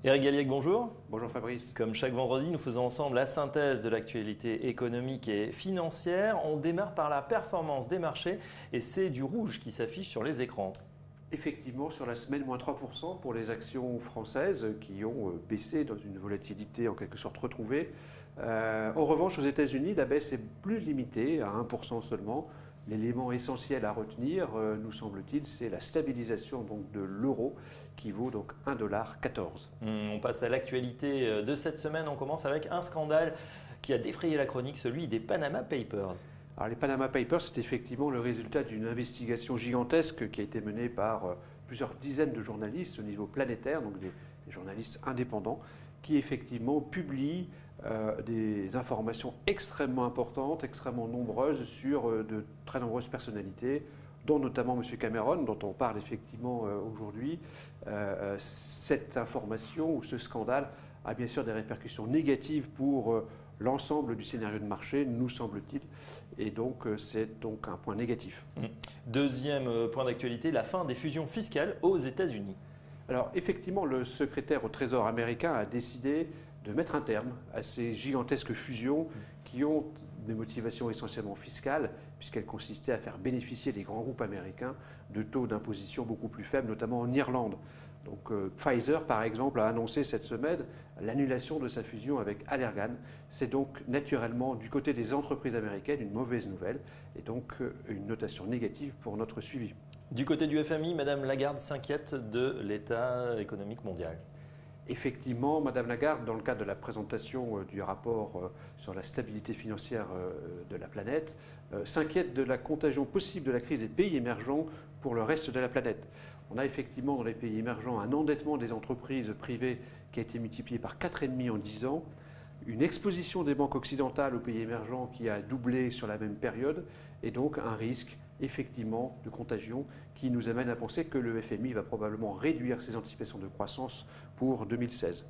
Eric Galliec, bonjour. Bonjour Fabrice. Comme chaque vendredi, nous faisons ensemble la synthèse de l'actualité économique et financière. On démarre par la performance des marchés et c'est du rouge qui s'affiche sur les écrans. Effectivement, sur la semaine, moins 3% pour les actions françaises qui ont baissé dans une volatilité en quelque sorte retrouvée. En revanche, aux États-Unis, la baisse est plus limitée, à 1% seulement. L'élément essentiel à retenir, nous semble-t-il, c'est la stabilisation donc, de l'euro qui vaut donc 1,14 $. On passe à l'actualité de cette semaine. On commence avec un scandale qui a défrayé la chronique, celui des Panama Papers. Alors, les Panama Papers, c'est effectivement le résultat d'une investigation gigantesque qui a été menée par plusieurs dizaines de journalistes au niveau planétaire, donc des journalistes indépendants, qui effectivement publient des informations extrêmement importantes, extrêmement nombreuses sur de très nombreuses personnalités, dont notamment M. Cameron, dont on parle effectivement aujourd'hui. Cette information ou ce scandale a bien sûr des répercussions négatives pour l'ensemble du scénario de marché, nous semble-t-il, et donc c'est donc un point négatif. Deuxième point d'actualité, la fin des fusions fiscales aux États-Unis. Alors effectivement, le secrétaire au Trésor américain a décidé de mettre un terme à ces gigantesques fusions qui ont des motivations essentiellement fiscales, puisqu'elles consistaient à faire bénéficier les grands groupes américains de taux d'imposition beaucoup plus faibles, notamment en Irlande. Donc Pfizer, par exemple, a annoncé cette semaine l'annulation de sa fusion avec Allergan. C'est donc naturellement du côté des entreprises américaines une mauvaise nouvelle et donc une notation négative pour notre suivi. Du côté du FMI, Madame Lagarde s'inquiète de l'état économique mondial. Effectivement, Madame Lagarde, dans le cadre de la présentation du rapport sur la stabilité financière de la planète, s'inquiète de la contagion possible de la crise des pays émergents pour le reste de la planète. On a effectivement dans les pays émergents un endettement des entreprises privées qui a été multiplié par 4,5 en 10 ans, une exposition des banques occidentales aux pays émergents qui a doublé sur la même période, et donc un risque effectivement de contagion qui nous amène à penser que le FMI va probablement réduire ses anticipations de croissance pour 2016.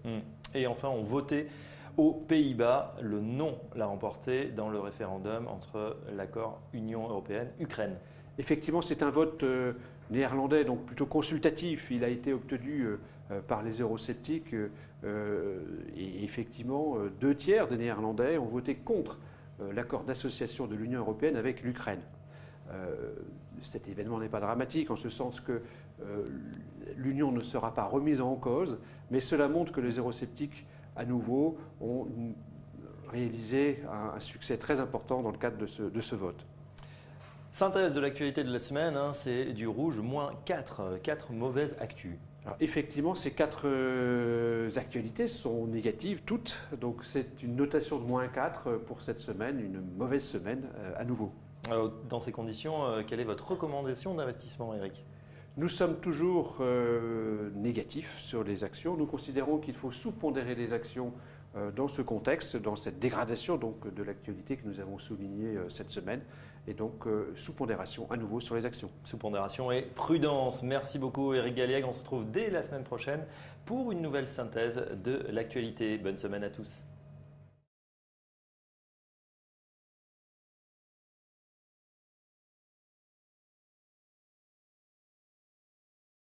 Et enfin, on votait aux Pays-Bas. Le non l'a remporté dans le référendum entre l'accord Union européenne-Ukraine. Effectivement, c'est un vote néerlandais, donc plutôt consultatif. Il a été obtenu par les eurosceptiques et effectivement, 2/3 des Néerlandais ont voté contre l'accord d'association de l'Union européenne avec l'Ukraine. Cet événement n'est pas dramatique en ce sens que l'Union ne sera pas remise en cause, mais cela montre que les eurosceptiques, à nouveau, ont réalisé un succès très important dans le cadre de ce vote. Synthèse de l'actualité de la semaine, c'est du rouge, moins 4 mauvaises actus. Alors, effectivement, ces 4 actualités sont négatives toutes, donc c'est une notation de moins 4 pour cette semaine, une mauvaise semaine à nouveau. Dans ces conditions, quelle est votre recommandation d'investissement, Eric ? Nous sommes toujours négatifs sur les actions. Nous considérons qu'il faut sous-pondérer les actions dans ce contexte, dans cette dégradation donc, de l'actualité que nous avons soulignée cette semaine. Et donc, sous-pondération à nouveau sur les actions. Sous-pondération et prudence. Merci beaucoup, Eric Galliec. On se retrouve dès la semaine prochaine pour une nouvelle synthèse de l'actualité. Bonne semaine à tous.